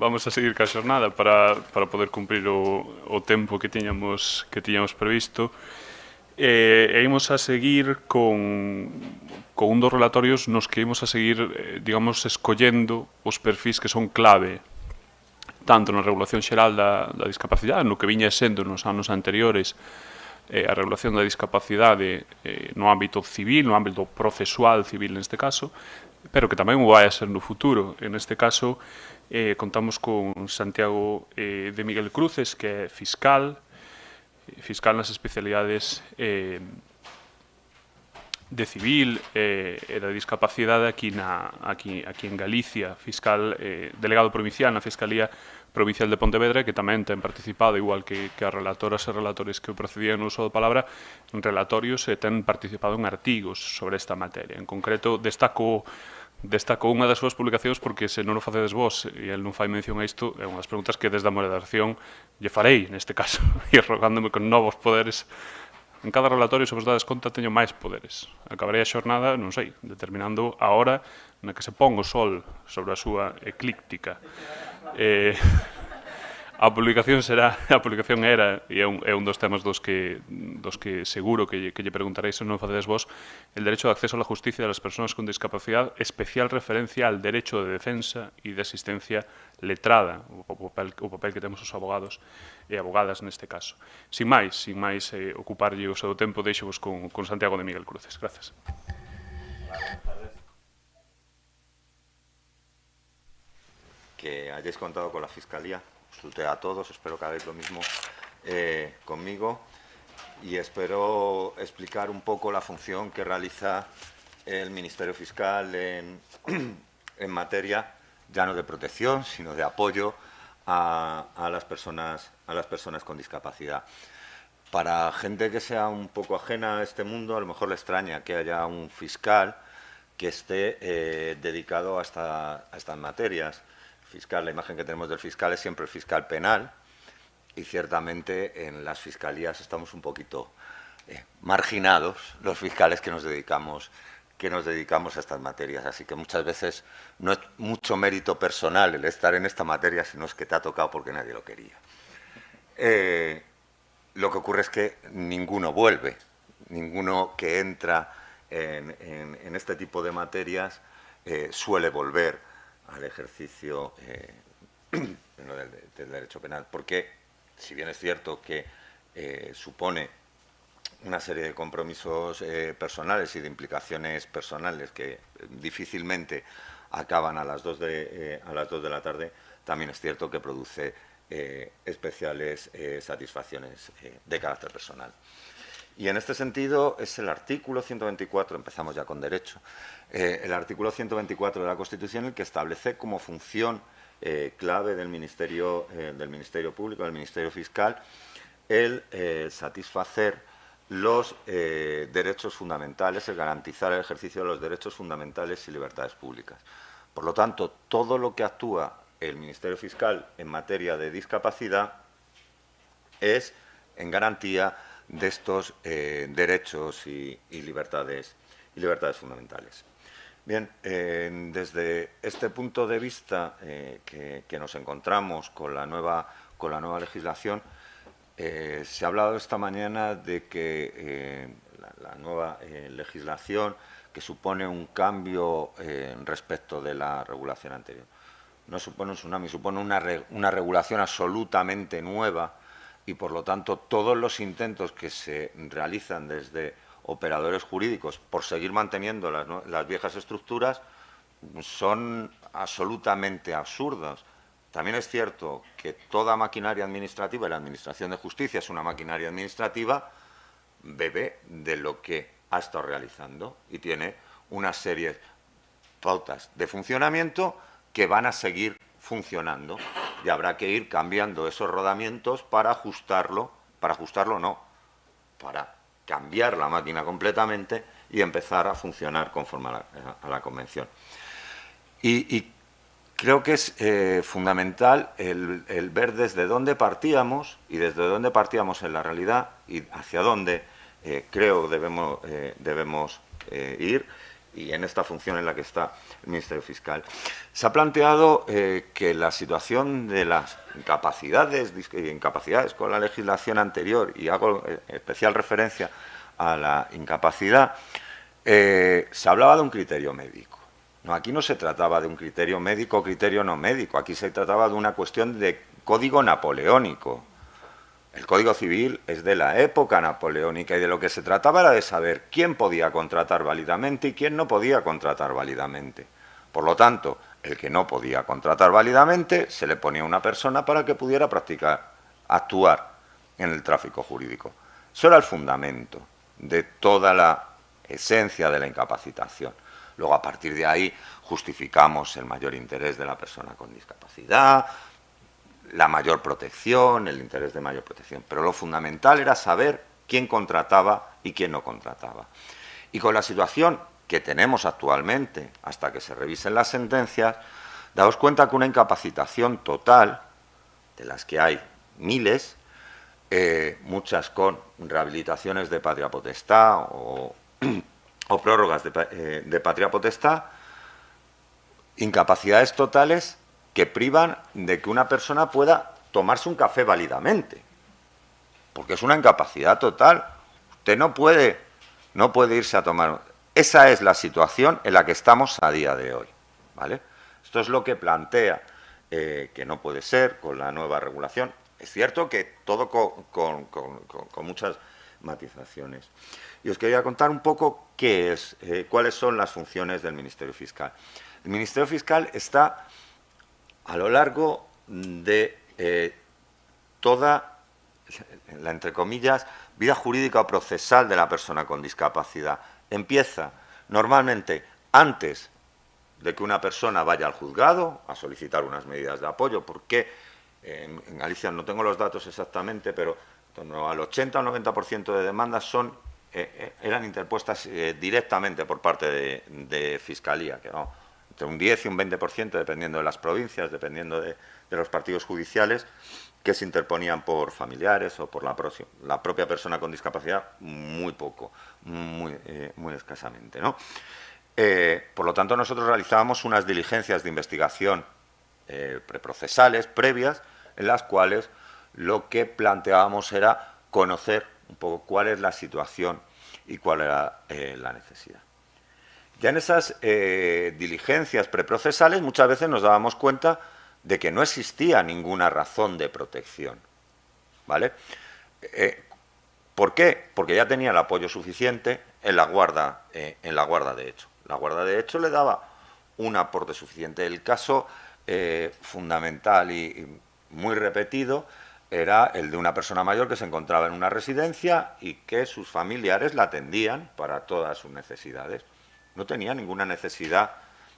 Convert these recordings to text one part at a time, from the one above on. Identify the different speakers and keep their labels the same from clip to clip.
Speaker 1: vamos a seguir ca xornada para poder cumprir o tempo que tiñamos previsto. E imos a seguir con un dos relatorios nos que imos a seguir, digamos, escollendo os perfis que son clave tanto na regulación xeral da discapacidade, no que viña sendo nos anos anteriores a regulación da discapacidade no ámbito civil, no ámbito procesual civil neste caso, pero que tamén o vai a ser no futuro. En este caso, contamos con Santiago de Miguel Cruces, que é fiscal nas especialidades de civil e da discapacidade aquí en Galicia, fiscal delegado provincial na Fiscalía Provincial de Pontevedra, que tamén ten participado, igual que as relatoras e relatores que procedían no uso da palabra, en relatorios e ten participado en artigos sobre esta materia. En concreto, destaco unha das súas publicacións porque se non o facedes vos e el non fai mención a isto, é unha das preguntas que desde a moderación lle farei neste caso, e rogándome con novos poderes. En cada relatorio, se vos dades conta, teño máis poderes. Acabarei a xornada, non sei, determinando a hora na que se pon o sol sobre a súa eclíptica. A publicación era, e é un dos temas dos que seguro que lle preguntaréis se non facedes vos, el derecho de acceso a la justicia de las personas con discapacidad, especial referencia al derecho de defensa e de asistencia letrada, o papel que temos os abogados e abogadas neste caso. Sin máis ocuparlle o seu tempo, deixo-vos con Santiago de Miguel Cruces. Gracias.
Speaker 2: Que hayáis contado con la Fiscalía. Os tuteo a todos, espero que hagáis lo mismo conmigo y espero explicar un poco la función que realiza el Ministerio Fiscal en materia ya no de protección, sino de apoyo a las personas con discapacidad. Para gente que sea un poco ajena a este mundo, a lo mejor le extraña que haya un fiscal que esté dedicado a estas materias. Fiscal, la imagen que tenemos del fiscal es siempre el fiscal penal y ciertamente en las fiscalías estamos un poquito marginados los fiscales que nos dedicamos a estas materias. Así que muchas veces no es mucho mérito personal el estar en esta materia, sino es que te ha tocado porque nadie lo quería. Lo que ocurre es que ninguno vuelve, ninguno que entra en este tipo de materias suele volver al ejercicio del derecho penal, porque si bien es cierto que supone una serie de compromisos personales y de implicaciones personales que difícilmente acaban a las 2 de la tarde, también es cierto que produce especiales satisfacciones de carácter personal. Y en este sentido es el artículo 124, empezamos ya con derecho, el artículo 124 de la Constitución el que establece como función clave del Ministerio Público, del Ministerio Fiscal, el satisfacer los derechos fundamentales, el garantizar el ejercicio de los derechos fundamentales y libertades públicas. Por lo tanto, todo lo que actúa el Ministerio Fiscal en materia de discapacidad es en garantía de estos derechos y libertades fundamentales. Bien, desde este punto de vista que nos encontramos con la nueva legislación, se ha hablado esta mañana de que la nueva legislación que supone un cambio respecto de la regulación anterior. No supone un tsunami, supone una regulación absolutamente nueva y, por lo tanto, todos los intentos que se realizan desde operadores jurídicos por seguir manteniendo las viejas estructuras son absolutamente absurdos. También es cierto que toda maquinaria administrativa, y la Administración de Justicia es una maquinaria administrativa, bebe de lo que ha estado realizando y tiene una serie de pautas de funcionamiento que van a seguir funcionando y habrá que ir cambiando esos rodamientos para ajustarlo no, para cambiar la máquina completamente y empezar a funcionar conforme a la Convención. Y creo que es fundamental el ver desde dónde partíamos y desde dónde partíamos en la realidad y hacia dónde creo debemos ir y en esta función en la que está el Ministerio Fiscal. Se ha planteado que la situación de las incapacidades con la legislación anterior, y hago especial referencia a la incapacidad, se hablaba de un criterio médico. No, aquí no se trataba de un criterio médico o criterio no médico, aquí se trataba de una cuestión de código napoleónico. El Código Civil es de la época napoleónica y de lo que se trataba era de saber quién podía contratar válidamente y quién no podía contratar válidamente. Por lo tanto, el que no podía contratar válidamente se le ponía una persona para que pudiera actuar en el tráfico jurídico. Eso era el fundamento de toda la esencia de la incapacitación. Luego, a partir de ahí, justificamos el mayor interés de la persona con discapacidad, la mayor protección, el interés de mayor protección. Pero lo fundamental era saber quién contrataba y quién no contrataba. Y con la situación que tenemos actualmente, hasta que se revisen las sentencias, daos cuenta que una incapacitación total, de las que hay miles, muchas con rehabilitaciones de patria potestad o prórrogas de patria potestad, incapacidades totales que privan de que una persona pueda tomarse un café válidamente, porque es una incapacidad total. Usted no puede irse a tomar. Esa es la situación en la que estamos a día de hoy, ¿vale? Esto es lo que plantea que no puede ser con la nueva regulación. Es cierto que todo con muchas matizaciones. Y os quería contar un poco cuáles son las funciones del Ministerio Fiscal. El Ministerio Fiscal está a lo largo de toda la, entre comillas, vida jurídica o procesal de la persona con discapacidad. Empieza normalmente antes de que una persona vaya al juzgado a solicitar unas medidas de apoyo, porque en Galicia no tengo los datos exactamente, pero en torno al 80 o 90% de demandas eran interpuestas directamente por parte de Fiscalía, que no, entre un 10 y un 20%, dependiendo de las provincias, dependiendo de los partidos judiciales, que se interponían por familiares o por la propia persona con discapacidad, muy poco, muy escasamente, ¿no? Por lo tanto, nosotros realizábamos unas diligencias de investigación preprocesales, previas, en las cuales lo que planteábamos era conocer un poco cuál es la situación y cuál era la necesidad. Ya en esas diligencias preprocesales muchas veces nos dábamos cuenta de que no existía ninguna razón de protección, ¿vale? ¿Por qué? Porque ya tenía el apoyo suficiente en la guarda de hecho. La guarda de hecho le daba un aporte suficiente. El caso fundamental y muy repetido era el de una persona mayor que se encontraba en una residencia y que sus familiares la atendían para todas sus necesidades. No tenía ninguna necesidad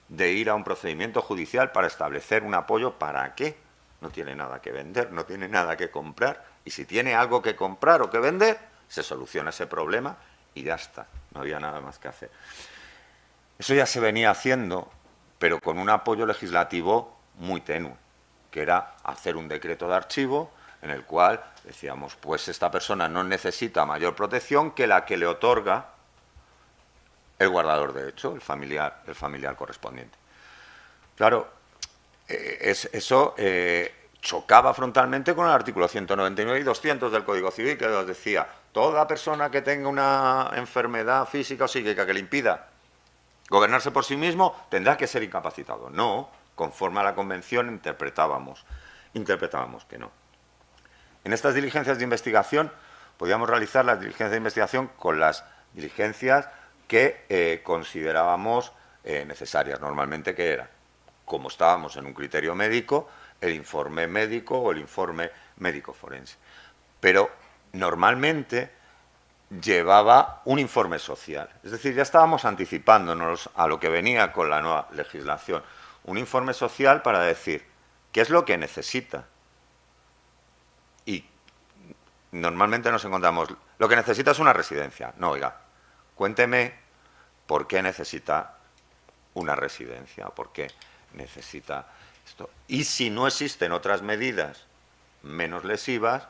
Speaker 2: de ir a un procedimiento judicial para establecer un apoyo. ¿Para qué? No tiene nada que vender, no tiene nada que comprar. Y si tiene algo que comprar o que vender, se soluciona ese problema y ya está. No había nada más que hacer. Eso ya se venía haciendo, pero con un apoyo legislativo muy tenue, que era hacer un decreto de archivo en el cual decíamos, pues esta persona no necesita mayor protección que la que le otorga el guardador de hecho, el familiar correspondiente. Claro, eso chocaba frontalmente con el artículo 199 y 200 del Código Civil, que nos decía, toda persona que tenga una enfermedad física o psíquica que le impida gobernarse por sí mismo tendrá que ser incapacitado. No, conforme a la Convención interpretábamos que no. En estas diligencias de investigación podíamos realizar las diligencias de investigación con las diligencias que considerábamos necesarias. Normalmente, ¿qué era? Como estábamos en un criterio médico, el informe médico o el informe médico forense. Pero normalmente llevaba un informe social. Es decir, ya estábamos anticipándonos a lo que venía con la nueva legislación. Un informe social para decir qué es lo que necesita. Y normalmente nos encontramos, lo que necesita es una residencia. No, oiga, cuénteme por qué necesita una residencia, por qué necesita esto. Y si no existen otras medidas menos lesivas,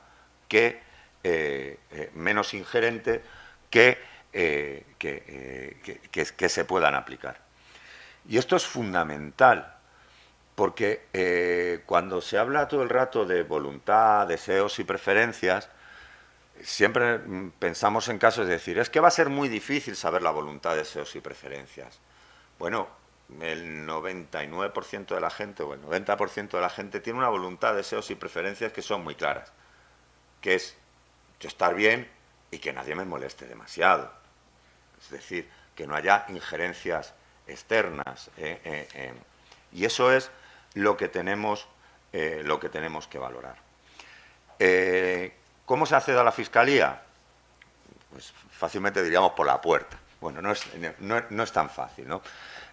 Speaker 2: menos ingerentes, que que se puedan aplicar. Y esto es fundamental, porque cuando se habla todo el rato de voluntad, deseos y preferencias, siempre pensamos en casos de decir, es que va a ser muy difícil saber la voluntad, deseos y preferencias. Bueno, el 99% de la gente o el 90% de la gente tiene una voluntad, deseos y preferencias que son muy claras, que es yo estar bien y que nadie me moleste demasiado. Es decir, que no haya injerencias externas. Y eso es lo que tenemos que valorar. ¿Cómo se accede a la Fiscalía? Pues fácilmente diríamos por la puerta. Bueno, no es tan fácil, ¿no?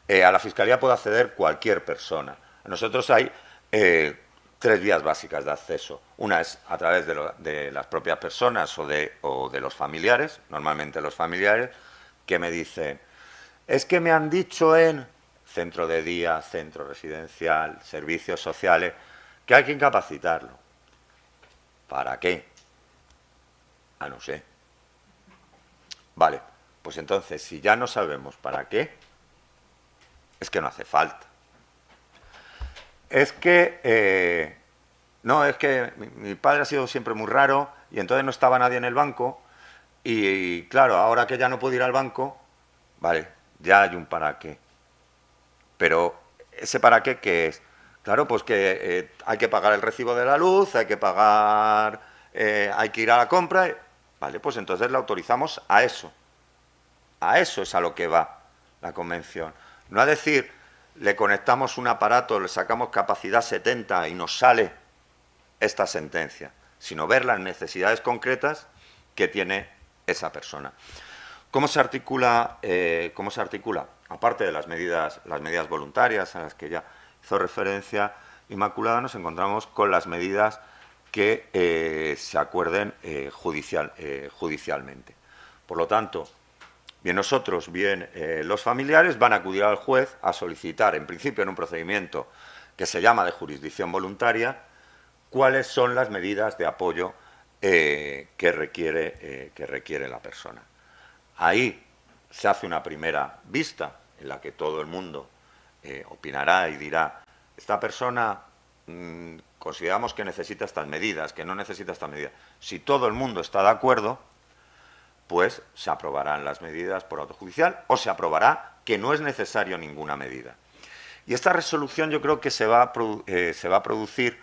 Speaker 2: A la Fiscalía puede acceder cualquier persona. A nosotros hay 3 vías básicas de acceso. Una es a través de las propias personas o de los familiares, normalmente los familiares, que me dicen, es que me han dicho en centro de día, centro residencial, servicios sociales, que hay que incapacitarlo. ¿Para qué? Ah, no sé. Vale, pues entonces, si ya no sabemos para qué, es que no hace falta. Es que, no, es que mi padre ha sido siempre muy raro y entonces no estaba nadie en el banco y claro, ahora que ya no puedo ir al banco, vale, ya hay un para qué. Pero ese para qué, ¿qué es? Claro, pues que hay que pagar el recibo de la luz, hay que pagar, hay que ir a la compra. Vale, pues entonces le autorizamos a eso. A eso es a lo que va la convención. No a decir, le conectamos un aparato, le sacamos capacidad 70 y nos sale esta sentencia, sino ver las necesidades concretas que tiene esa persona. ¿Cómo se articula? Aparte de las medidas voluntarias a las que ya hizo referencia Inmaculada, nos encontramos con las medidas que se acuerden judicialmente. Por lo tanto, bien nosotros, bien los familiares van a acudir al juez a solicitar, en principio en un procedimiento que se llama de jurisdicción voluntaria, cuáles son las medidas de apoyo que requiere la persona. Ahí se hace una primera vista en la que todo el mundo opinará y dirá, esta persona consideramos que necesita estas medidas, que no necesita estas medidas. Si todo el mundo está de acuerdo, pues se aprobarán las medidas por auto judicial o se aprobará que no es necesario ninguna medida. Y esta resolución yo creo que se va a producir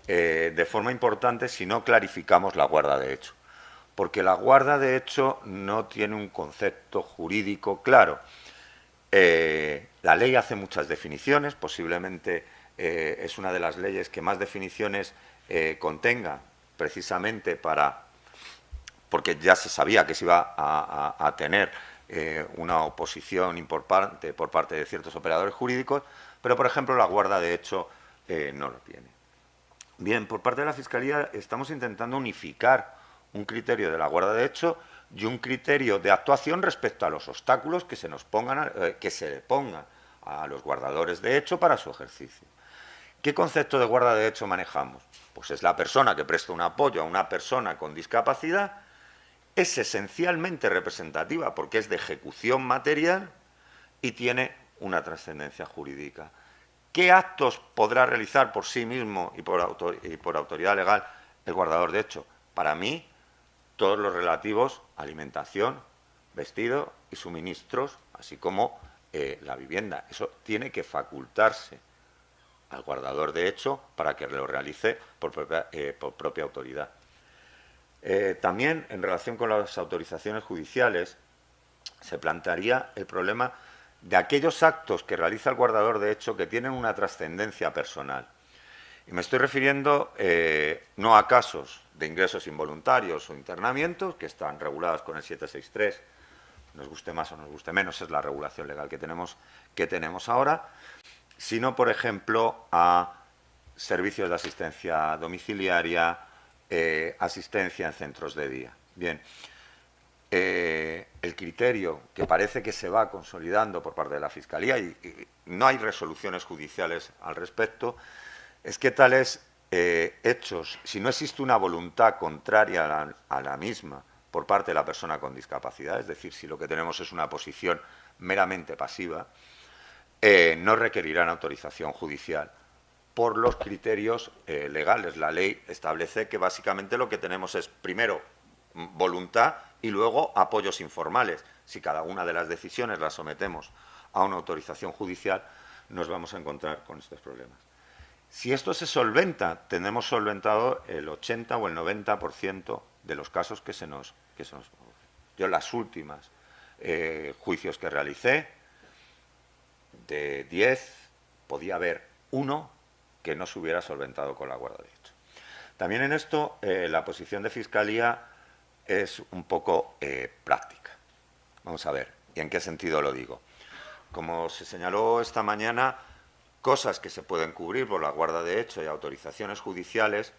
Speaker 2: de forma importante si no clarificamos la guarda de hecho. Porque la guarda de hecho no tiene un concepto jurídico claro. La ley hace muchas definiciones, posiblemente es una de las leyes que más definiciones contenga, precisamente porque ya se sabía que se iba a tener una oposición importante por parte de ciertos operadores jurídicos, pero, por ejemplo, la guarda de hecho no lo tiene. Bien, por parte de la Fiscalía estamos intentando unificar un criterio de la guarda de hecho y un criterio de actuación respecto a los obstáculos que se le pongan a los guardadores de hecho para su ejercicio. ¿Qué concepto de guarda de hecho manejamos? Pues es la persona que presta un apoyo a una persona con discapacidad, es esencialmente representativa porque es de ejecución material y tiene una trascendencia jurídica. ¿Qué actos podrá realizar por sí mismo y por autoridad legal el guardador de hecho? Para mí, todos los relativos a alimentación, vestido y suministros, así como la vivienda. Eso tiene que facultarse al guardador de hecho para que lo realice por propia autoridad. También, en relación con las autorizaciones judiciales, se plantearía el problema de aquellos actos que realiza el guardador de hecho que tienen una trascendencia personal. Y me estoy refiriendo no a casos de ingresos involuntarios o internamientos, que están regulados con el 763, nos guste más o nos guste menos, es la regulación legal que tenemos ahora, sino, por ejemplo, a servicios de asistencia domiciliaria, asistencia en centros de día. Bien, el criterio que parece que se va consolidando por parte de la Fiscalía, y no hay resoluciones judiciales al respecto, es que tales hechos, si no existe una voluntad contraria a la misma por parte de la persona con discapacidad, es decir, si lo que tenemos es una posición meramente pasiva, no requerirán autorización judicial por los criterios legales. La ley establece que básicamente lo que tenemos es, primero, voluntad y luego apoyos informales. Si cada una de las decisiones las sometemos a una autorización judicial, nos vamos a encontrar con estos problemas. Si esto se solventa, tenemos solventado el 80 o el 90% de los casos que se nos producen. Yo las últimas juicios que realicé, de 10, podía haber uno que no se hubiera solventado con la guarda de hecho. También en esto la posición de Fiscalía es un poco práctica. Vamos a ver, ¿y en qué sentido lo digo? Como se señaló esta mañana, cosas que se pueden cubrir por la guarda de hecho y autorizaciones judiciales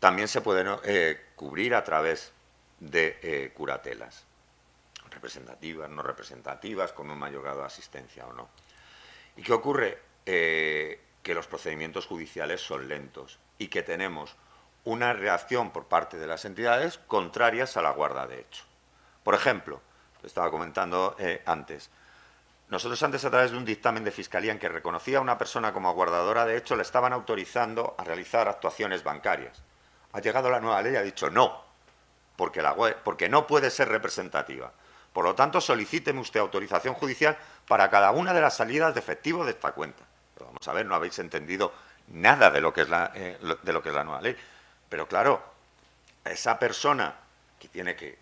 Speaker 2: también se pueden cubrir a través de curatelas, representativas, no representativas, con un mayor grado de asistencia o no. ¿Y qué ocurre? Que los procedimientos judiciales son lentos y que tenemos una reacción por parte de las entidades contrarias a la guarda de hecho. Por ejemplo, lo estaba comentando antes, nosotros antes, a través de un dictamen de Fiscalía en que reconocía a una persona como guardadora de hecho, le estaban autorizando a realizar actuaciones bancarias. Ha llegado la nueva ley y ha dicho no, porque no puede ser representativa. Por lo tanto, solicíteme usted autorización judicial para cada una de las salidas de efectivo de esta cuenta. Pero vamos a ver, no habéis entendido nada de lo que es la nueva ley. Pero claro, esa persona que tiene que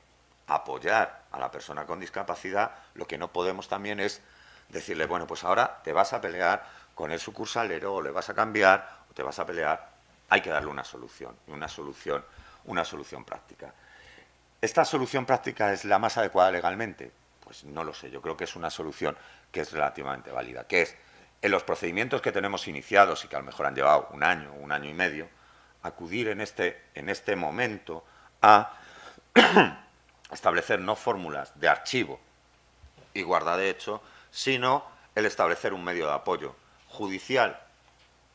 Speaker 2: apoyar a la persona con discapacidad, lo que no podemos también es decirle, bueno, pues ahora te vas a pelear con el sucursalero, o le vas a cambiar, o te vas a pelear. Hay que darle una solución práctica. ¿Esta solución práctica es la más adecuada legalmente? Pues no lo sé, yo creo que es una solución que es relativamente válida, que es, en los procedimientos que tenemos iniciados y que a lo mejor han llevado un año y medio, acudir en este momento a establecer no fórmulas de archivo y guarda de hecho, sino el establecer un medio de apoyo judicial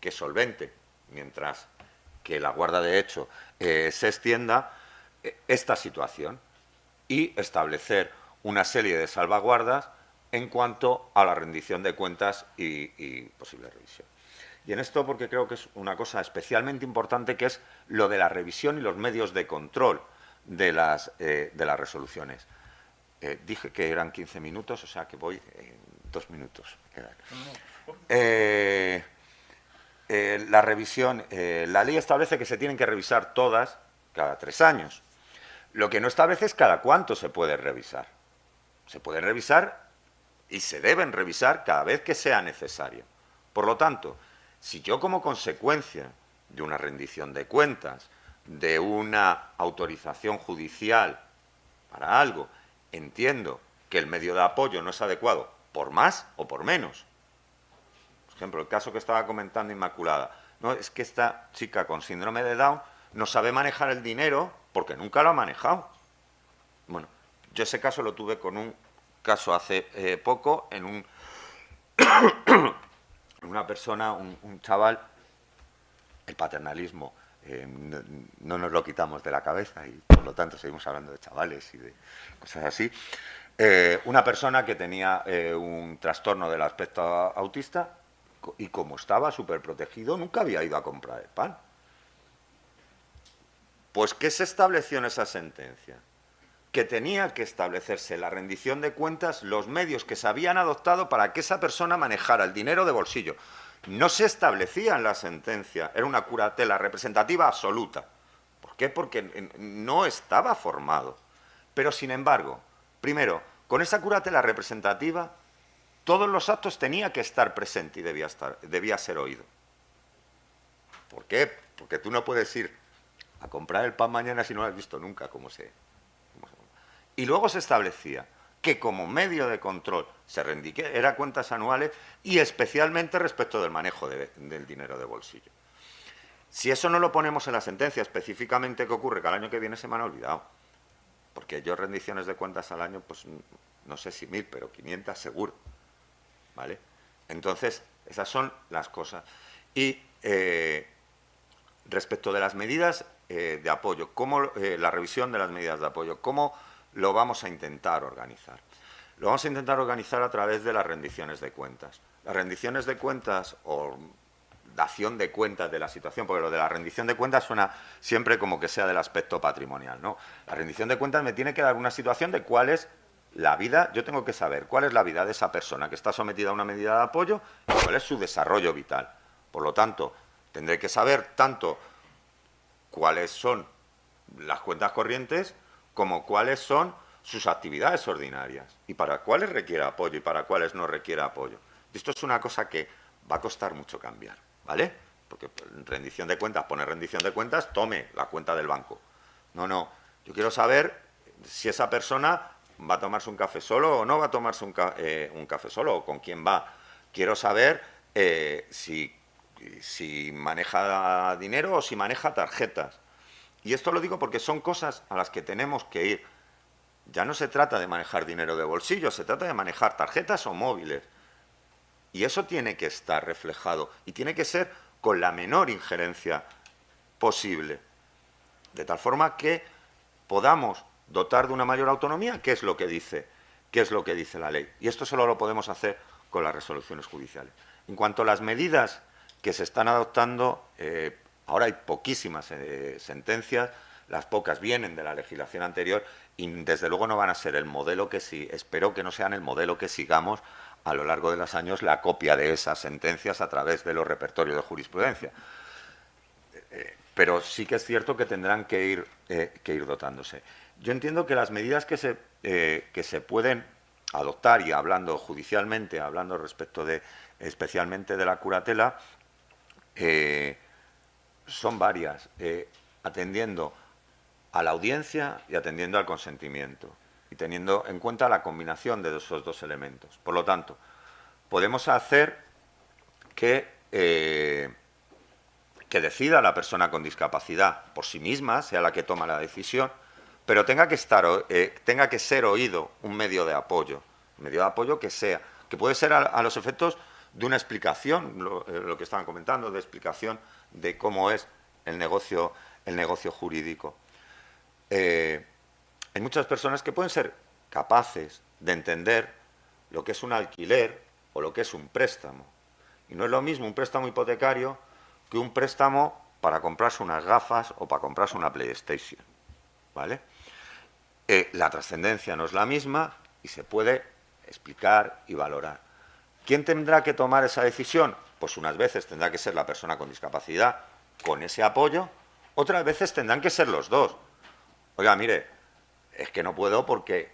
Speaker 2: que solvente, mientras que la guarda de hecho se extienda, esta situación, y establecer una serie de salvaguardas en cuanto a la rendición de cuentas y posible revisión. Y en esto, porque creo que es una cosa especialmente importante, que es lo de la revisión y los medios de control de las resoluciones. Dije que eran 15 minutos, o sea que voy en 2 minutos. La revisión, la ley establece que se tienen que revisar todas cada 3 años. Lo que no establece es cada cuánto se puede revisar. Se pueden revisar y se deben revisar cada vez que sea necesario. Por lo tanto, si yo como consecuencia de una rendición de cuentas, de una autorización judicial para algo, entiendo que el medio de apoyo no es adecuado por más o por menos. Por ejemplo, el caso que estaba comentando Inmaculada. No, es que esta chica con síndrome de Down no sabe manejar el dinero porque nunca lo ha manejado. Bueno, yo ese caso lo tuve con un caso hace poco en una persona, un chaval. El paternalismo no nos lo quitamos de la cabeza y por lo tanto seguimos hablando de chavales y de cosas así. Una persona que tenía un trastorno del aspecto autista y como estaba súper protegido nunca había ido a comprar el pan. Pues ¿qué se estableció en esa sentencia? Que tenía que establecerse la rendición de cuentas, los medios que se habían adoptado para que esa persona manejara el dinero de bolsillo. No se establecía en la sentencia, era una curatela representativa absoluta. ¿Por qué? Porque no estaba formado. Pero, sin embargo, primero, con esa curatela representativa, todos los actos tenía que estar presente y debía ser oído. ¿Por qué? Porque tú no puedes ir a comprar el pan mañana si no lo has visto nunca cómo se. Y luego se establecía que como medio de control se rendiera cuentas anuales y especialmente respecto del manejo del dinero de bolsillo. Si eso no lo ponemos en la sentencia específicamente, ¿qué ocurre? Que al año que viene se me han olvidado. Porque yo rendiciones de cuentas al año, pues no sé si 1000, pero 500 seguro. ¿Vale? Entonces, esas son las cosas. Y respecto de las medidas de apoyo, cómo, la revisión de las medidas de apoyo, cómo lo vamos a intentar organizar. Lo vamos a intentar organizar a través de las rendiciones de cuentas. Las rendiciones de cuentas o dación de cuentas de la situación, porque lo de la rendición de cuentas suena siempre como que sea del aspecto patrimonial, ¿no? La rendición de cuentas me tiene que dar una situación de cuál es la vida, yo tengo que saber cuál es la vida de esa persona que está sometida a una medida de apoyo y cuál es su desarrollo vital. Por lo tanto, tendré que saber tanto cuáles son las cuentas corrientes como cuáles son sus actividades ordinarias y para cuáles requiere apoyo y para cuáles no requiere apoyo. Y esto es una cosa que va a costar mucho cambiar, ¿vale? Porque rendición de cuentas, poner rendición de cuentas, tome la cuenta del banco. No, no, yo quiero saber si esa persona va a tomarse un café solo o no va a tomarse un café solo, o con quién va. Quiero saber si maneja dinero o si maneja tarjetas. Y esto lo digo porque son cosas a las que tenemos que ir. Ya no se trata de manejar dinero de bolsillo, se trata de manejar tarjetas o móviles. Y eso tiene que estar reflejado y tiene que ser con la menor injerencia posible. De tal forma que podamos dotar de una mayor autonomía, ¿qué es lo que dice la ley? Y esto solo lo podemos hacer con las resoluciones judiciales. En cuanto a las medidas que se están adoptando, ahora hay poquísimas sentencias, las pocas vienen de la legislación anterior y desde luego no van a ser el modelo que espero que no sean el modelo que sigamos a lo largo de los años, la copia de esas sentencias a través de los repertorios de jurisprudencia. Pero sí que es cierto que tendrán que ir dotándose. Yo entiendo que las medidas que se pueden adoptar, y hablando judicialmente, hablando respecto de especialmente de la curatela, son varias, atendiendo a la audiencia y atendiendo al consentimiento, y teniendo en cuenta la combinación de esos dos elementos. Por lo tanto, podemos hacer que decida la persona con discapacidad por sí misma, sea la que toma la decisión, pero tenga que ser oído un medio de apoyo que puede ser a los efectos de una explicación, lo que estaban comentando, de explicación de cómo es el negocio jurídico. Hay muchas personas que pueden ser capaces de entender lo que es un alquiler o lo que es un préstamo. Y no es lo mismo un préstamo hipotecario que un préstamo para comprarse unas gafas o para comprarse una PlayStation, ¿vale? La trascendencia no es la misma y se puede explicar y valorar. ¿Quién tendrá que tomar esa decisión? Pues unas veces tendrá que ser la persona con discapacidad con ese apoyo, otras veces tendrán que ser los dos. Oiga, mire, es que no puedo porque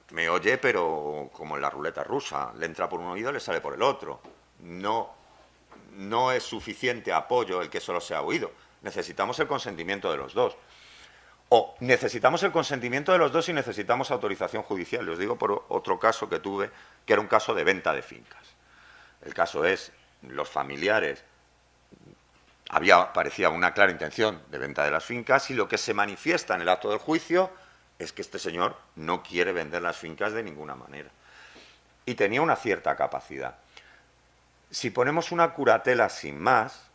Speaker 2: me oye, pero como en la ruleta rusa, le entra por un oído y le sale por el otro. No es suficiente apoyo el que solo sea oído. Necesitamos el consentimiento de los dos. O necesitamos el consentimiento de los dos y necesitamos autorización judicial. Les digo por otro caso que tuve, que era un caso de venta de fincas. El caso es, los familiares, parecía una clara intención de venta de las fincas y lo que se manifiesta en el acto del juicio es que este señor no quiere vender las fincas de ninguna manera. Y tenía una cierta capacidad. Si ponemos una curatela sin más,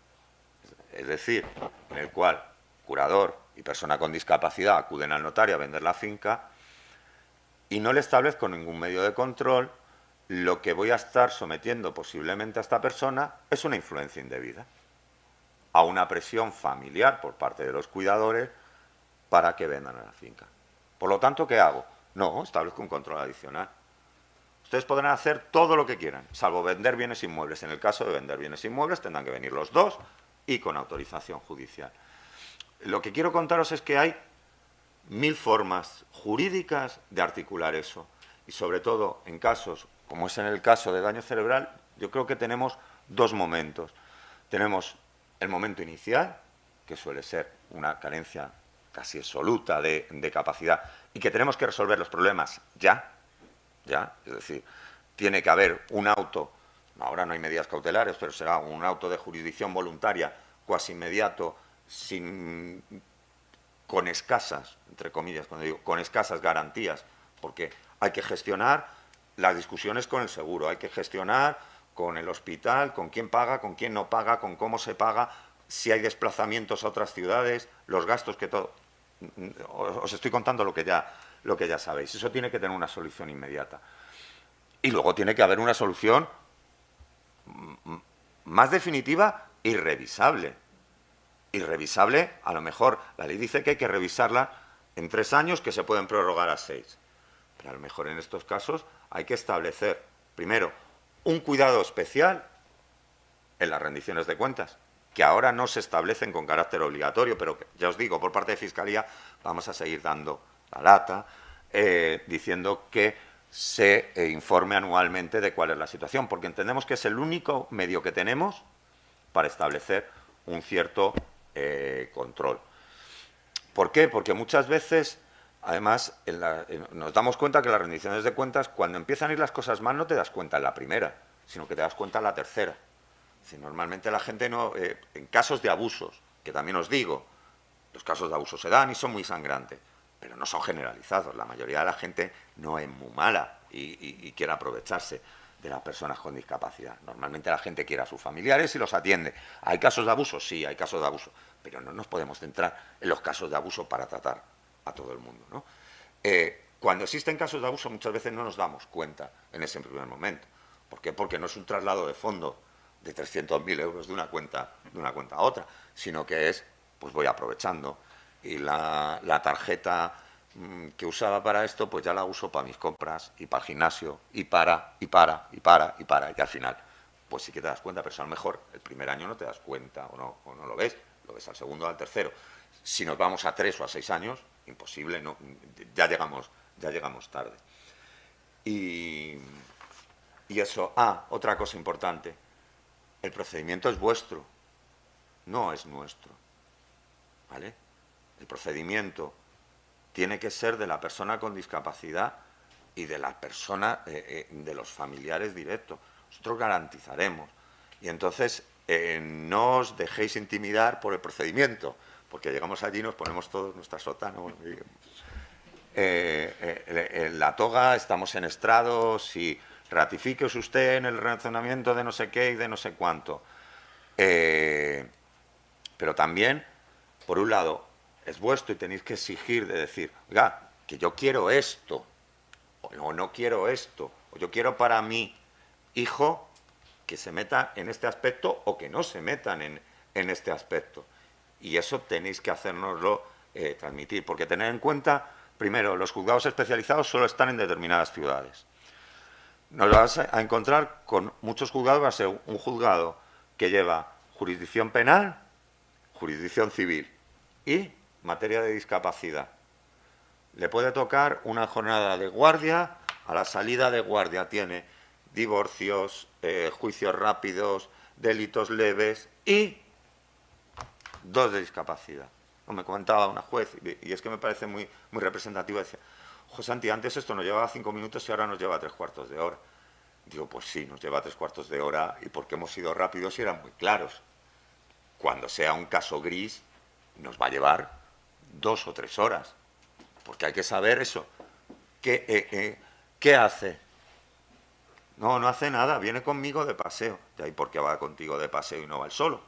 Speaker 2: es decir, en el cual curador y persona con discapacidad acuden al notario a vender la finca y no le establezco ningún medio de control, lo que voy a estar sometiendo posiblemente a esta persona es una influencia indebida, a una presión familiar por parte de los cuidadores para que vendan la finca. Por lo tanto, ¿qué hago? No, establezco un control adicional. Ustedes podrán hacer todo lo que quieran, salvo vender bienes inmuebles. En el caso de vender bienes inmuebles tendrán que venir los dos y con autorización judicial. Lo que quiero contaros es que hay 1000 formas jurídicas de articular eso. Y sobre todo en casos, como es en el caso de daño cerebral, yo creo que tenemos dos momentos. Tenemos el momento inicial, que suele ser una carencia casi absoluta de capacidad, y que tenemos que resolver los problemas ya, es decir, tiene que haber un auto, ahora no hay medidas cautelares, pero será un auto de jurisdicción voluntaria, cuasi inmediato, con escasas, entre comillas, cuando digo, con escasas garantías, porque hay que gestionar las discusiones con el seguro, hay que gestionar con el hospital, con quién paga, con quién no paga, con cómo se paga, si hay desplazamientos a otras ciudades, los gastos que todo... Os estoy contando lo que ya sabéis. Eso tiene que tener una solución inmediata. Y luego tiene que haber una solución más definitiva y revisable. Y revisable, a lo mejor, la ley dice que hay que revisarla en 3 años, que se pueden prorrogar a 6. Pero a lo mejor en estos casos hay que establecer, primero, un cuidado especial en las rendiciones de cuentas, que ahora no se establecen con carácter obligatorio, pero que, ya os digo, por parte de Fiscalía vamos a seguir dando la lata, diciendo que se informe anualmente de cuál es la situación, porque entendemos que es el único medio que tenemos para establecer un cierto control. ¿Por qué? Porque muchas veces, además, nos damos cuenta que las rendiciones de cuentas, cuando empiezan a ir las cosas mal, no te das cuenta en la primera, sino que te das cuenta en la tercera. Si normalmente la gente no... en casos de abusos, que también os digo, los casos de abuso se dan y son muy sangrantes, pero no son generalizados. La mayoría de la gente no es muy mala y quiere aprovecharse de las personas con discapacidad. Normalmente la gente quiere a sus familiares y los atiende. ¿Hay casos de abuso? Sí, hay casos de abuso, pero no nos podemos centrar en los casos de abuso para tratar a todo el mundo, ¿no? Cuando existen casos de abuso muchas veces no nos damos cuenta en ese primer momento. ¿Por qué? Porque no es un traslado de fondo de 300.000 euros de una cuenta a otra, sino que es, pues voy aprovechando y la tarjeta que usaba para esto, pues ya la uso para mis compras y para el gimnasio y y al final, pues sí que te das cuenta, pero a lo mejor el primer año no te das cuenta o no lo ves al segundo o al tercero. Si nos vamos a 3 o a 6 años, imposible, no, ya llegamos tarde. Y eso, otra cosa importante, el procedimiento es vuestro, no es nuestro, ¿vale? El procedimiento tiene que ser de la persona con discapacidad y de la persona, de los familiares directos. Nosotros garantizaremos. Y entonces no os dejéis intimidar por el procedimiento, porque llegamos allí y nos ponemos todos nuestra sotana. En la toga, estamos en estrados y ratifíquese usted en el razonamiento de no sé qué y de no sé cuánto. Pero también, por un lado, es vuestro y tenéis que exigir de decir, oiga, que yo quiero esto, o no quiero esto, o yo quiero para mi hijo que se meta en este aspecto o que no se metan en este aspecto. Y eso tenéis que hacérnoslo transmitir, porque tener en cuenta, primero, los juzgados especializados solo están en determinadas ciudades. Nos vas a encontrar con muchos juzgados, va a ser un juzgado que lleva jurisdicción penal, jurisdicción civil y materia de discapacidad. Le puede tocar una jornada de guardia, a la salida de guardia tiene divorcios, juicios rápidos, delitos leves y 2 de discapacidad. Me comentaba una juez, y es que me parece muy representativo, decía, José Santi, antes esto nos llevaba 5 minutos y ahora nos lleva 3/4 de hora. Digo, pues sí, nos lleva 3/4 de hora y porque hemos sido rápidos y eran muy claros. Cuando sea un caso gris, nos va a llevar 2 o 3 horas, porque hay que saber eso. ¿Qué hace? No hace nada, viene conmigo de paseo. ¿Y por qué va contigo de paseo y no va él solo?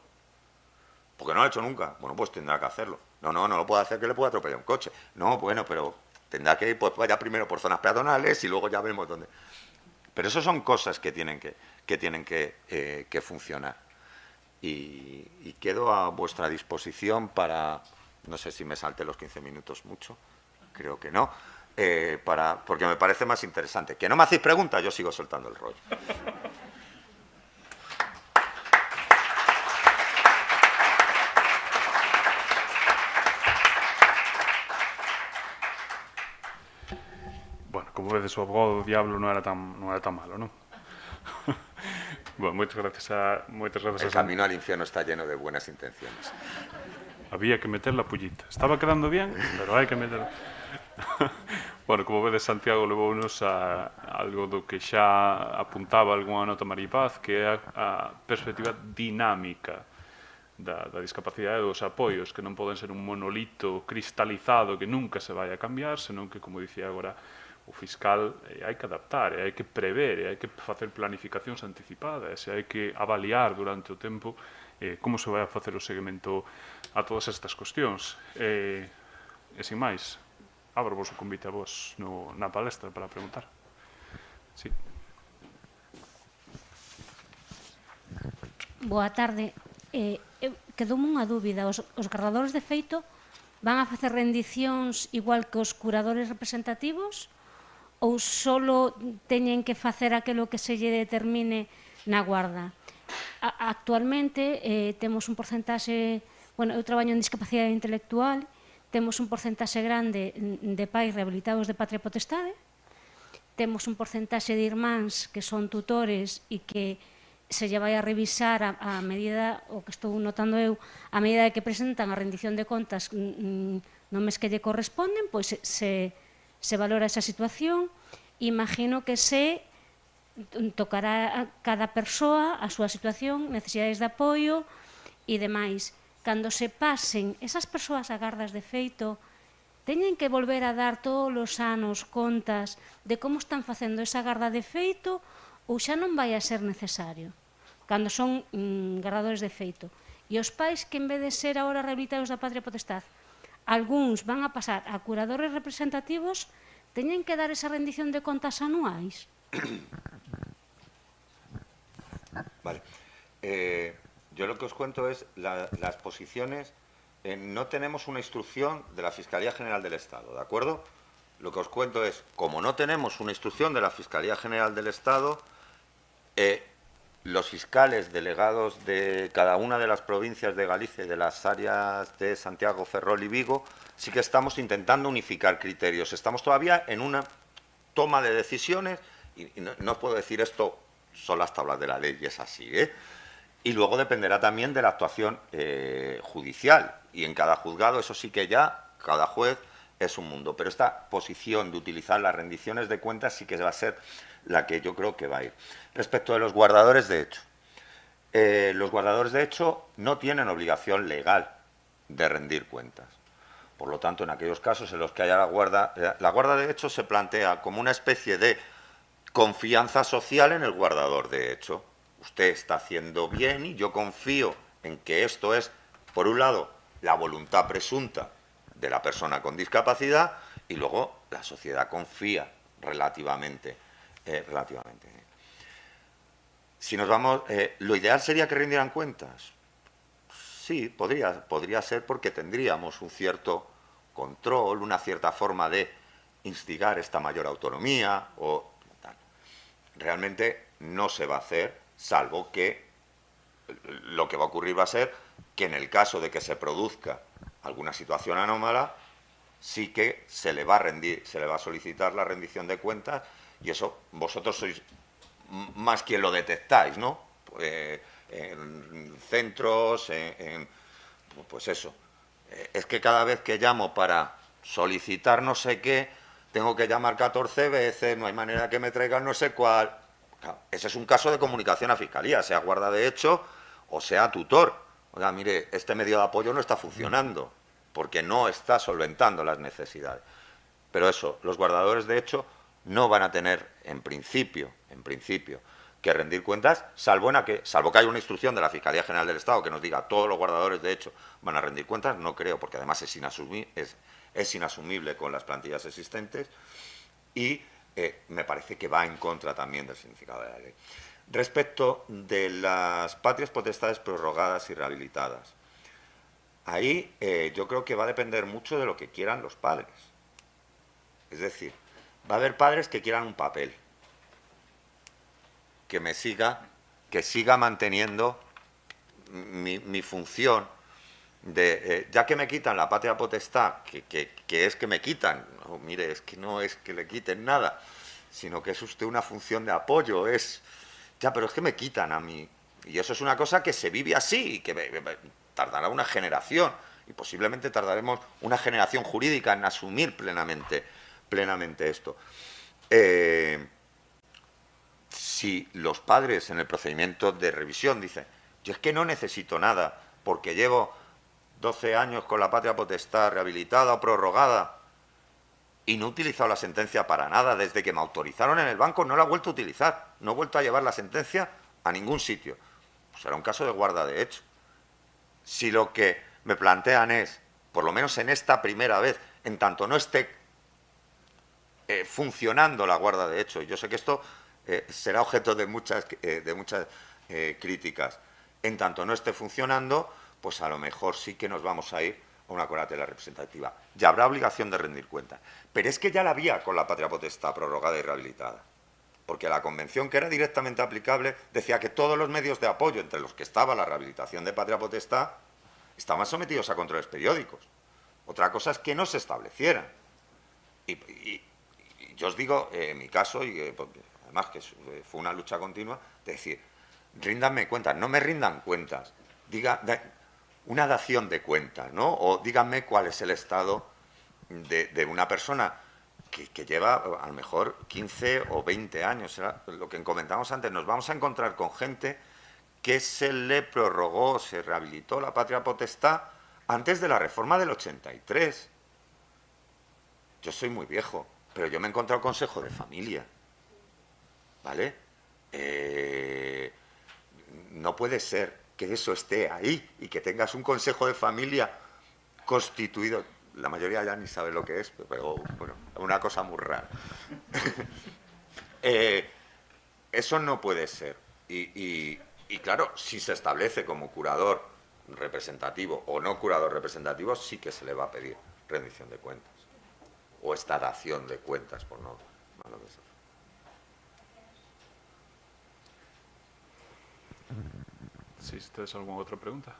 Speaker 2: Porque no lo ha hecho nunca. Bueno, pues tendrá que hacerlo. No lo puede hacer, que le puede atropellar un coche. No, bueno, pero tendrá que ir, pues vaya primero por zonas peatonales y luego ya vemos dónde. Pero eso son cosas que tienen que funcionar. Y quedo a vuestra disposición para, no sé si me salte los 15 minutos mucho, creo que no, porque me parece más interesante. Que no me hacéis preguntas, yo sigo soltando el rollo.
Speaker 1: Bueno, como vedes, o abogado do diablo non era tan malo, non? Bueno, moitas gracias a
Speaker 2: El camino al infierno está lleno de buenas intenciones.
Speaker 1: Había que meter la pullita. Estaba quedando bien, pero hai que meter... Bueno, como vedes, Santiago levounos a algo do que xa apuntaba algunha nota Maripaz, que é a perspectiva dinámica da discapacidade e dos apoios, que non poden ser un monolito cristalizado que nunca se vai a cambiar, senón que, como dicía agora o fiscal, hai que adaptar, hai que prever, hai que facer planificacións anticipadas, hai que avaliar durante o tempo como se vai a facer o seguimento a todas estas cuestións. E sin máis, abro vos o convite a vos na palestra para preguntar. Sí.
Speaker 3: Boa tarde. Quedoume unha dúbida. Os gardadores de feito van a facer rendicións igual que os curadores representativos ou solo teñen que facer aquilo que se lle determine na guarda? Actualmente temos un porcentaxe, eu traballo en discapacidade intelectual, temos un porcentaxe grande de pais rehabilitados de patria potestade, temos un porcentaxe de irmáns que son tutores e que se lle vai a revisar a medida, o que estou notando eu, a medida que presentan a rendición de contas no mes que lle corresponden, pois se valora esa situación. Imagino que se tocará a cada persoa a súa situación, necesidades de apoio e demais. Cando se pasen esas persoas a gardas de feito, teñen que volver a dar todos os anos contas de como están facendo esa garda de feito ou xa non vai a ser necesario, cando son gardadores de feito. E os pais que en vez de ser agora rehabilitados da patria potestad, algúns van a pasar a curadores representativos, teñen que dar esa rendición de contas anuais?
Speaker 2: Vale. Yo lo que os cuento es las posiciones. No tenemos una instrucción de la Fiscalía General del Estado, ¿de acuerdo? Lo que os cuento es, como no tenemos una instrucción de la Fiscalía General del Estado, los fiscales delegados de cada una de las provincias de Galicia y de las áreas de Santiago, Ferrol y Vigo, sí que estamos intentando unificar criterios. Estamos todavía en una toma de decisiones y no puedo decir esto, son las tablas de la ley y es así, Y luego dependerá también de la actuación judicial. Y en cada juzgado, eso sí que ya, cada juez es un mundo. Pero esta posición de utilizar las rendiciones de cuentas sí que va a ser la que yo creo que va a ir. Respecto de los guardadores de hecho. Los guardadores de hecho no tienen obligación legal de rendir cuentas. Por lo tanto, en aquellos casos en los que haya la guarda de hecho se plantea como una especie de confianza social en el guardador de hecho. Usted está haciendo bien y yo confío en que esto es, por un lado, la voluntad presunta de la persona con discapacidad y luego la sociedad confía relativamente. Si nos vamos, ¿lo ideal sería que rindieran cuentas? Sí, podría ser porque tendríamos un cierto control, una cierta forma de instigar esta mayor autonomía o tal. Realmente no se va a hacer, salvo que lo que va a ocurrir va a ser que en el caso de que se produzca alguna situación anómala, sí que se le va a solicitar la rendición de cuentas y eso vosotros sois más quien lo detectáis, ¿no? En centros, pues eso. Es que cada vez que llamo para solicitar no sé qué, tengo que llamar 14 veces, no hay manera que me traigan no sé cuál. Claro, ese es un caso de comunicación a Fiscalía, sea guarda de hecho o sea tutor. Oiga, mire, este medio de apoyo no está funcionando porque no está solventando las necesidades. Pero eso, los guardadores de hecho no van a tener, en principio, que rendir cuentas, salvo que haya una instrucción de la Fiscalía General del Estado que nos diga todos los guardadores de hecho van a rendir cuentas, no creo, porque además es inasumible con las plantillas existentes y me parece que va en contra también del significado de la ley. Respecto de las patrias potestades prorrogadas y rehabilitadas, ahí yo creo que va a depender mucho de lo que quieran los padres. Es decir, va a haber padres que quieran un papel, que siga manteniendo mi función de, ya que me quitan la patria potestad, que es que me quitan, no, mire, es que no es que le quiten nada, sino que es usted una función de apoyo, ya, pero es que me quitan a mí, y eso es una cosa que se vive así, y que tardará una generación, y posiblemente tardaremos una generación jurídica en asumir plenamente esto. Si los padres en el procedimiento de revisión dicen, yo es que no necesito nada, porque llevo 12 años con la patria potestad rehabilitada o prorrogada y no he utilizado la sentencia para nada, desde que me autorizaron en el banco no la he vuelto a utilizar, no he vuelto a llevar la sentencia a ningún sitio, pues será un caso de guarda de hecho. Si lo que me plantean es, por lo menos en esta primera vez, en tanto no esté funcionando la guarda de hecho, y yo sé que esto será objeto de muchas críticas, en tanto no esté funcionando, pues a lo mejor sí que nos vamos a ir a una curatela representativa. Ya habrá obligación de rendir cuentas. Pero es que ya la había con la patria potestad prorrogada y rehabilitada. Porque la convención, que era directamente aplicable, decía que todos los medios de apoyo, entre los que estaba la rehabilitación de patria potestad, estaban sometidos a controles periódicos. Otra cosa es que no se establecieran. Y yo os digo, en mi caso, y además que fue una lucha continua, de decir, ríndanme cuentas, no me rindan cuentas, una dación de cuentas, ¿no? O díganme cuál es el estado de una persona que lleva a lo mejor 15 o 20 años. Era lo que comentamos antes, nos vamos a encontrar con gente que se le prorrogó, se rehabilitó la patria potestad antes de la reforma del 83. Yo soy muy viejo, pero yo me he encontrado consejo de familia, ¿vale? No puede ser que eso esté ahí y que tengas un consejo de familia constituido. La mayoría ya ni sabe lo que es, pero bueno, es una cosa muy rara. Eso no puede ser. Y claro, si se establece como curador representativo o no curador representativo, sí que se le va a pedir rendición de cuentas. O esta dación de cuentas, por no malo que sea.
Speaker 1: Si tens algunha outra pregunta.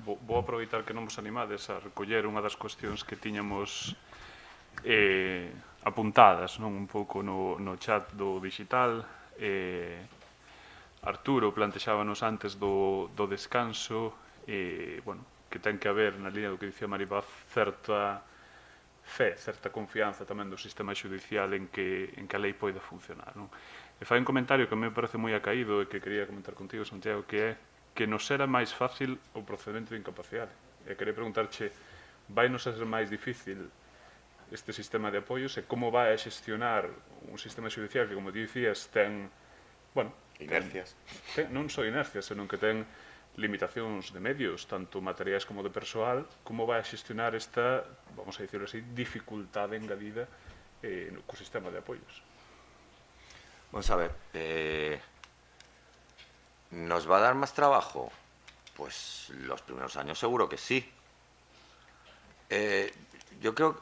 Speaker 1: Vou aproveitar que non vos animades a recoller unha das cuestións que tiñamos apuntadas, non, un pouco no chat do digital. Arturo plantexábanos antes do descanso, bueno, que ten que haber, na línea do que dicía Maribaz, certa fe, certa confianza tamén do sistema xudicial en que a lei poida funcionar, non? E fai un comentario que me parece moi acaído e que quería comentar contigo, Santiago, que é que nos era máis fácil o procedimento de incapacidade. E quería preguntarche, vai nos ser máis difícil este sistema de apoios e como vai a xestionar un sistema xudicial que, como ti dicías, ten, bueno,
Speaker 2: inercias.
Speaker 1: Non só inercias, senón que ten limitacións de medios, tanto materiais como de persoal, como vai a xestionar esta, vamos a dicirlo así, dificultade engadida co sistema de apoios?
Speaker 2: Vamos a ver, ¿nos va a dar más trabajo? Pues los primeros años seguro que sí. Yo creo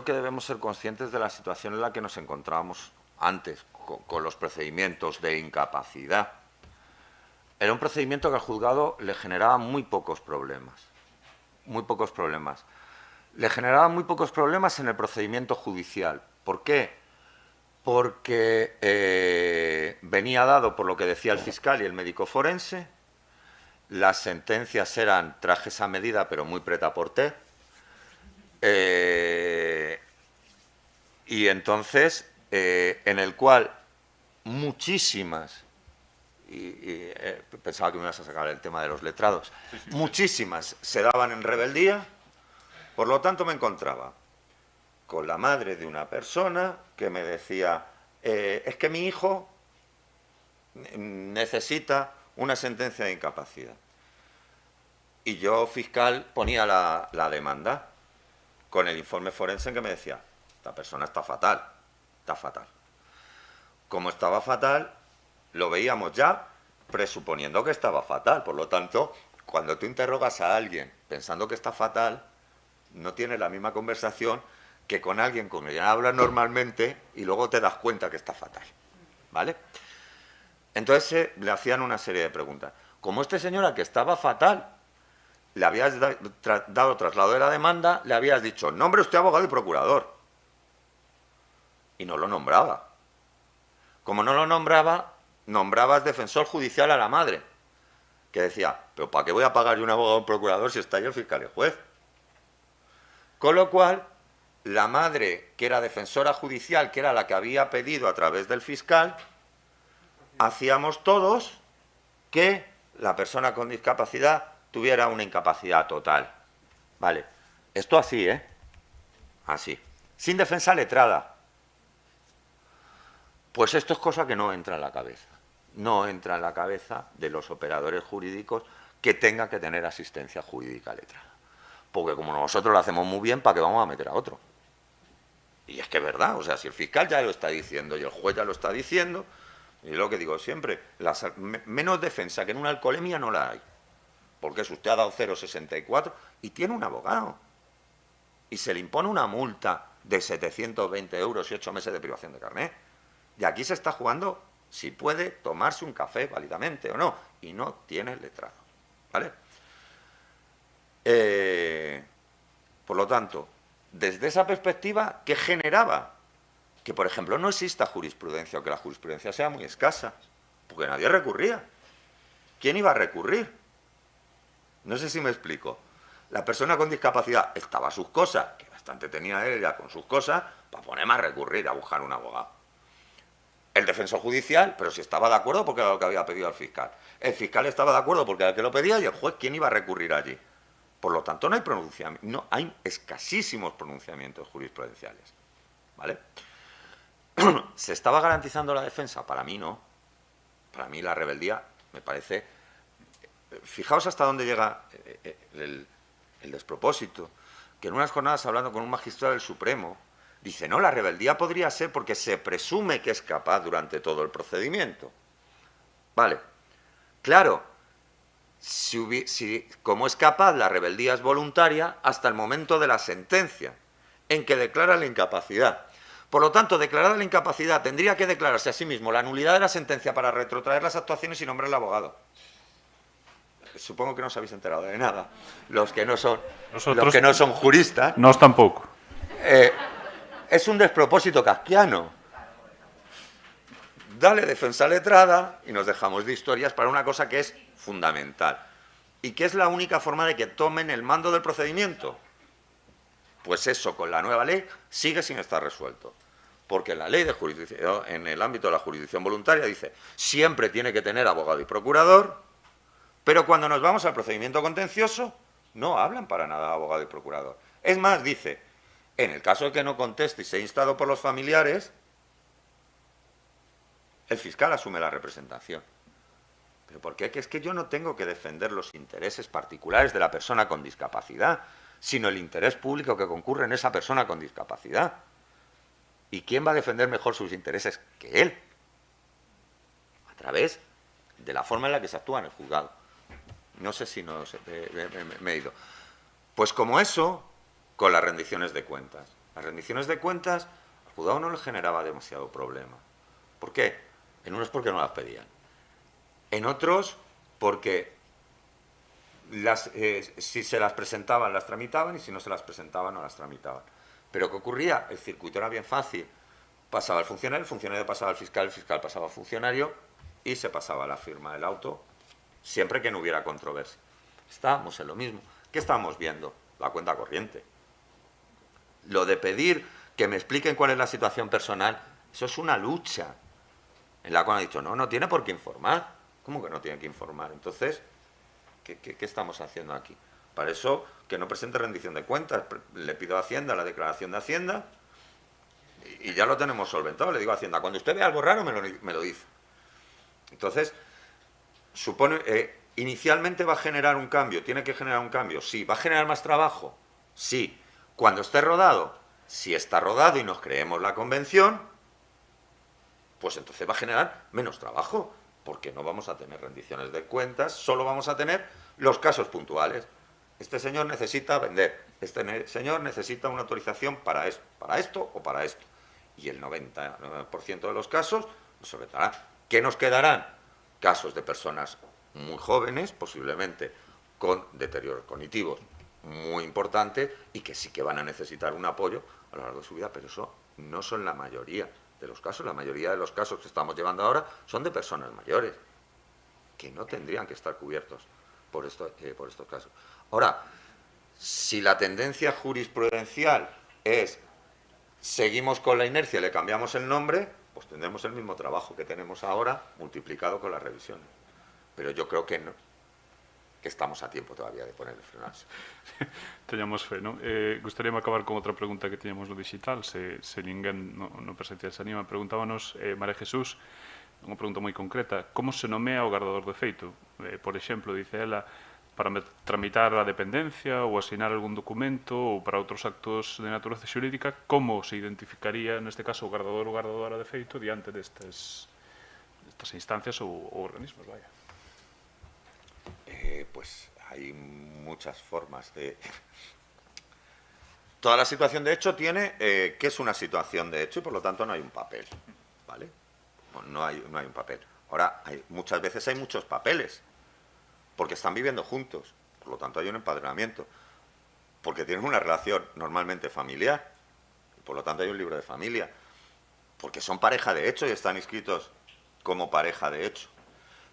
Speaker 2: que debemos ser conscientes de la situación en la que nos encontrábamos antes con los procedimientos de incapacidad. Era un procedimiento que al juzgado le generaba muy pocos problemas. Muy pocos problemas. Le generaba muy pocos problemas en el procedimiento judicial. ¿Por qué? Porque venía dado por lo que decía el fiscal y el médico forense. Las sentencias eran trajes a medida, pero muy prêt-à-porter. Y entonces, en el cual muchísimas, pensaba que me ibas a sacar el tema de los letrados, muchísimas se daban en rebeldía. Por lo tanto, me encontraba con la madre de una persona que me decía, es que mi hijo necesita una sentencia de incapacidad. Y yo, fiscal, ponía la demanda con el informe forense en que me decía, esta persona está fatal, está fatal. Como estaba fatal, lo veíamos ya presuponiendo que estaba fatal. Por lo tanto, cuando tú interrogas a alguien pensando que está fatal, no tienes la misma conversación que con alguien con quien hablas normalmente y luego te das cuenta que está fatal, ¿vale? Entonces le hacían una serie de preguntas. Como este señor al que estaba fatal, le habías dado traslado de la demanda, le habías dicho, nombre usted abogado y procurador. Y no lo nombraba. Como no lo nombraba, nombrabas defensor judicial a la madre, que decía, pero ¿para qué voy a pagar yo un abogado y un procurador si está ahí el fiscal y el juez? Con lo cual, la madre, que era defensora judicial, que era la que había pedido a través del fiscal, hacíamos todos que la persona con discapacidad tuviera una incapacidad total. Vale, esto así, ¿eh? Así. Sin defensa letrada. Pues esto es cosa que no entra en la cabeza. No entra en la cabeza de los operadores jurídicos que tengan que tener asistencia jurídica letrada. Porque como nosotros lo hacemos muy bien, ¿para qué vamos a meter a otro? Y es que es verdad, o sea, si el fiscal ya lo está diciendo y el juez ya lo está diciendo, y es lo que digo siempre, menos defensa que en una alcoholemia no la hay. Porque si usted ha dado 0,64 y tiene un abogado y se le impone una multa de 720 euros y 8 meses de privación de carnet. Y aquí se está jugando si puede tomarse un café válidamente o no, y no tiene letrado, ¿vale? Por lo tanto, desde esa perspectiva, ¿qué generaba? Que, por ejemplo, no exista jurisprudencia o que la jurisprudencia sea muy escasa, porque nadie recurría. ¿Quién iba a recurrir? No sé si me explico. La persona con discapacidad estaba a sus cosas, que bastante tenía él ya con sus cosas, para ponerme a recurrir a buscar un abogado. El defensor judicial, pero si estaba de acuerdo porque era lo que había pedido al fiscal. El fiscal estaba de acuerdo porque era el que lo pedía y el juez, ¿quién iba a recurrir allí? Por lo tanto, no hay pronunciamiento, no, hay escasísimos pronunciamientos jurisprudenciales, ¿vale? ¿Se estaba garantizando la defensa? Para mí no. Para mí la rebeldía me parece... Fijaos hasta dónde llega el despropósito, que en unas jornadas hablando con un magistrado del Supremo, dice, no, la rebeldía podría ser porque se presume que es capaz durante todo el procedimiento. Vale, claro, si como es capaz, la rebeldía es voluntaria hasta el momento de la sentencia, en que declara la incapacidad. Por lo tanto, declarada la incapacidad, tendría que declararse a sí mismo la nulidad de la sentencia para retrotraer las actuaciones y nombrar al abogado. Supongo que no os habéis enterado de nada. Los que no son juristas.
Speaker 1: Nós tampouco.
Speaker 2: Es un despropósito kafkiano. Dale defensa letrada y nos dejamos de historias para una cosa que es fundamental. ¿Y que es la única forma de que tomen el mando del procedimiento? Pues eso, con la nueva ley, sigue sin estar resuelto. Porque la ley de jurisdicción, en el ámbito de la jurisdicción voluntaria, dice, siempre tiene que tener abogado y procurador, pero cuando nos vamos al procedimiento contencioso, no hablan para nada de abogado y procurador. Es más, dice, en el caso de que no conteste y sea instado por los familiares, el fiscal asume la representación. ¿Pero por qué? Que es que yo no tengo que defender los intereses particulares de la persona con discapacidad, sino el interés público que concurre en esa persona con discapacidad. ¿Y quién va a defender mejor sus intereses que él? A través de la forma en la que se actúa en el juzgado. No sé si me he ido. Pues como eso, con las rendiciones de cuentas. Las rendiciones de cuentas al juzgado no le generaba demasiado problema. ¿Por qué? En unos porque no las pedían. En otros porque si se las presentaban, las tramitaban, y si no se las presentaban, no las tramitaban. Pero ¿qué ocurría? El circuito era bien fácil. Pasaba el funcionario pasaba al fiscal, el fiscal pasaba al funcionario y se pasaba la firma del auto, siempre que no hubiera controversia. Estábamos en lo mismo. ¿Qué estábamos viendo? La cuenta corriente. Lo de pedir que me expliquen cuál es la situación personal, eso es una lucha en la cual han dicho, no tiene por qué informar. ¿Cómo que no tiene que informar? Entonces, ¿qué estamos haciendo aquí? Para eso, que no presente rendición de cuentas. Le pido a Hacienda la declaración de Hacienda y ya lo tenemos solventado. Le digo a Hacienda, cuando usted vea algo raro, me lo dice. Entonces, inicialmente va a generar un cambio. ¿Tiene que generar un cambio? Sí. ¿Va a generar más trabajo? Sí. Cuando esté rodado, si está rodado y nos creemos la convención, pues entonces va a generar menos trabajo, porque no vamos a tener rendiciones de cuentas, solo vamos a tener los casos puntuales. Este señor necesita vender, este señor necesita una autorización para esto o para esto. Y el 90% de los casos nos solventará. ¿Qué nos quedarán? Casos de personas muy jóvenes, posiblemente con deterioros cognitivos muy importantes y que sí que van a necesitar un apoyo a lo largo de su vida, pero eso no son la mayoría de los casos. La mayoría de los casos que estamos llevando ahora son de personas mayores que no tendrían que estar cubiertos por estos casos. Ahora, si la tendencia jurisprudencial es seguimos con la inercia y le cambiamos el nombre, pues tendremos el mismo trabajo que tenemos ahora multiplicado con las revisiones. Pero yo creo que no. que estamos a tiempo todavía de ponerle freno a eso.
Speaker 1: Teñamos fe, non? Gustaríame acabar con outra pregunta que tiñamos no digital, se ninguén no presencial se anima. Preguntábanos, María Jesús, unha pregunta moi concreta, como se nomea o guardador de feito? Por exemplo, dice ela, para tramitar a dependencia ou asinar algún documento ou para outros actos de natureza xurídica, como se identificaría, neste caso, o guardador ou guardadora de feito diante destas instancias ou organismos, vaya?
Speaker 2: Pues hay muchas formas de... Toda la situación de hecho tiene ¿qué es una situación de hecho? Y por lo tanto no hay un papel, ¿vale? Bueno, no hay un papel. Ahora, muchas veces hay muchos papeles, porque están viviendo juntos, por lo tanto hay un empadronamiento, porque tienen una relación normalmente familiar, por lo tanto hay un libro de familia, porque son pareja de hecho y están inscritos como pareja de hecho,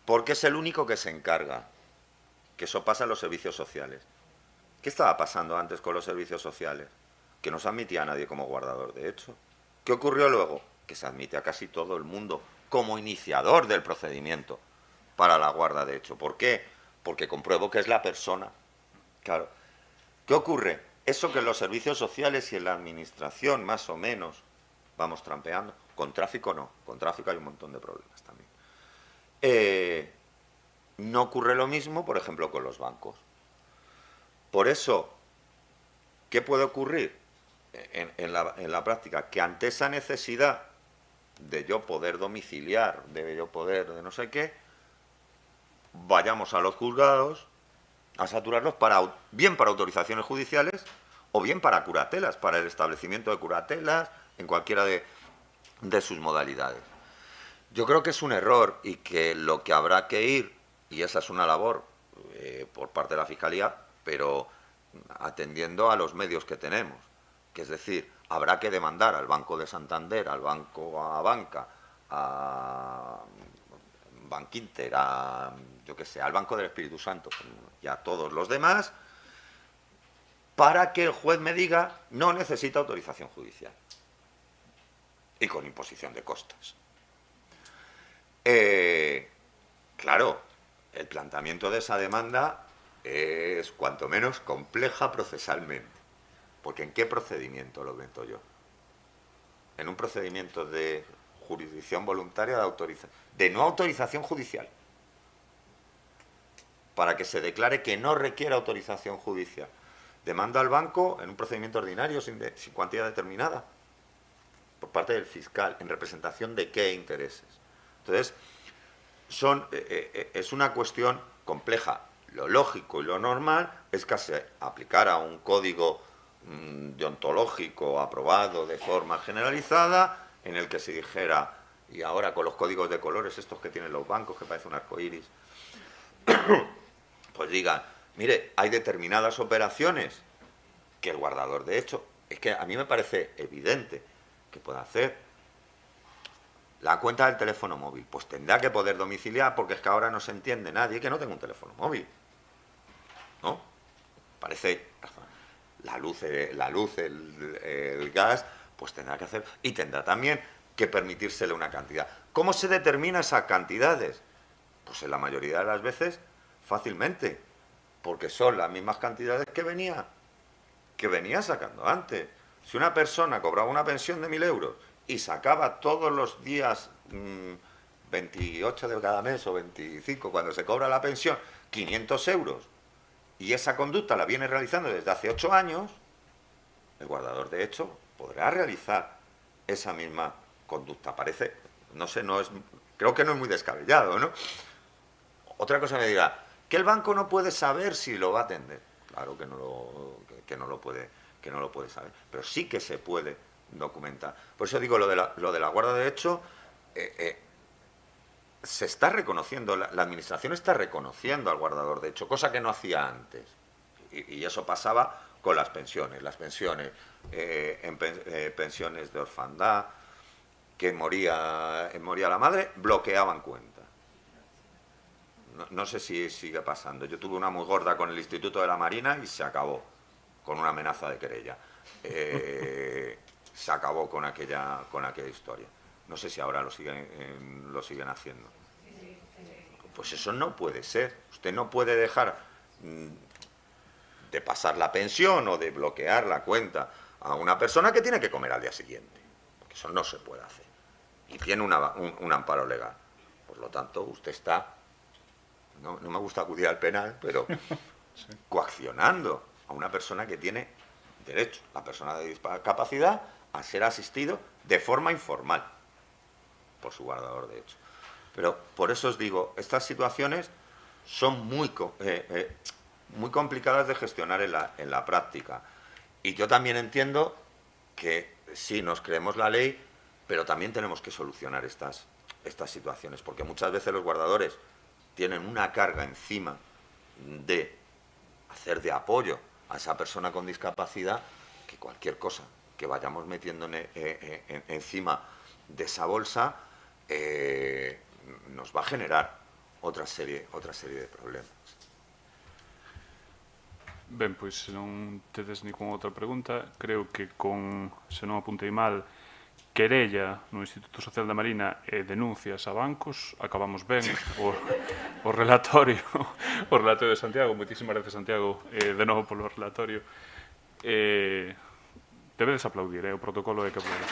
Speaker 2: porque es el único que se encarga, que eso pasa en los servicios sociales. ¿Qué estaba pasando antes con los servicios sociales? Que no se admitía a nadie como guardador de hecho. ¿Qué ocurrió luego? Que se admite a casi todo el mundo como iniciador del procedimiento para la guarda de hecho. ¿Por qué? Porque compruebo que es la persona. Claro. ¿Qué ocurre? Eso que en los servicios sociales y en la administración más o menos vamos trampeando. Con tráfico no. Con tráfico hay un montón de problemas también. No ocurre lo mismo, por ejemplo, con los bancos. Por eso, ¿qué puede ocurrir en la práctica? Que ante esa necesidad de yo poder domiciliar, de yo poder de no sé qué, vayamos a los juzgados a saturarlos bien para autorizaciones judiciales o bien para curatelas, para el establecimiento de curatelas en cualquiera de sus modalidades. Yo creo que es un error y que lo que habrá que ir, y esa es una labor por parte de la Fiscalía, pero atendiendo a los medios que tenemos, que es decir, habrá que demandar al Banco de Santander, al Banco Abanca, a Bankinter, yo qué sé, al Banco del Espíritu Santo y a todos los demás, para que el juez me diga no necesita autorización judicial y con imposición de costes. Claro, el planteamiento de esa demanda es cuanto menos compleja procesalmente, porque ¿en qué procedimiento lo meto yo? En un procedimiento de jurisdicción voluntaria de no autorización judicial, para que se declare que no requiere autorización judicial. Demanda al banco en un procedimiento ordinario sin cuantía determinada, por parte del fiscal, en representación de qué intereses. Entonces, es una cuestión compleja. Lo lógico y lo normal es que se aplicara un código deontológico aprobado de forma generalizada, en el que se dijera, y ahora con los códigos de colores estos que tienen los bancos, que parece un arcoíris, pues digan, mire, hay determinadas operaciones que el guardador de hecho, es que a mí me parece evidente que pueda hacer. La cuenta del teléfono móvil, pues tendrá que poder domiciliar, porque es que ahora no se entiende nadie que no tenga un teléfono móvil, ¿no? Parece la luz, el gas, pues tendrá que hacer, y tendrá también que permitírsele una cantidad. ¿Cómo se determina esas cantidades? Pues en la mayoría de las veces fácilmente, porque son las mismas cantidades que venía sacando antes. Si una persona cobraba una pensión de 1.000 euros y sacaba todos los días 28 de cada mes o 25, cuando se cobra la pensión, 500 euros, y esa conducta la viene realizando desde hace 8 años, el guardador de hecho podrá realizar esa misma conducta. Parece, no sé, creo que no es muy descabellado, ¿no? Otra cosa me dirá, que el banco no puede saber si lo va a atender. Claro que no lo puede saber, pero sí que se puede documentar. Por eso digo lo de la guarda de hecho, se está reconociendo, la administración está reconociendo al guardador de hecho, cosa que no hacía antes. Y eso pasaba con las pensiones. Pensiones de orfandad, que moría la madre, bloqueaban cuentas. No sé si sigue pasando. Yo tuve una muy gorda con el Instituto de la Marina y se acabó con una amenaza de querella. Se acabó con aquella historia. No sé si ahora lo siguen haciendo. Pues eso no puede ser. Usted no puede dejar de pasar la pensión o de bloquear la cuenta a una persona que tiene que comer al día siguiente. Porque eso no se puede hacer. Y tiene un amparo legal. Por lo tanto, usted está, no me gusta acudir al penal, pero sí, coaccionando a una persona que tiene derecho, la persona de discapacidad, a ser asistido de forma informal por su guardador de hecho. Pero por eso os digo, estas situaciones son muy complicadas de gestionar en la práctica. Y yo también entiendo que sí, nos creemos la ley, pero también tenemos que solucionar estas situaciones, porque muchas veces los guardadores tienen una carga encima de hacer de apoyo a esa persona con discapacidad, que cualquier cosa que vayamos metiendo encima de esa bolsa nos va a generar otra serie de problemas.
Speaker 1: Ben, pois, se non tedes ninguna outra pregunta, creo que con, se non apuntei mal, querella no Instituto Social da Marina e denuncias a bancos, acabamos ben o relatorio de Santiago. Moitísimas gracias, Santiago, de novo polo relatorio. Debedes aplaudir, o protocolo é que aplaudir.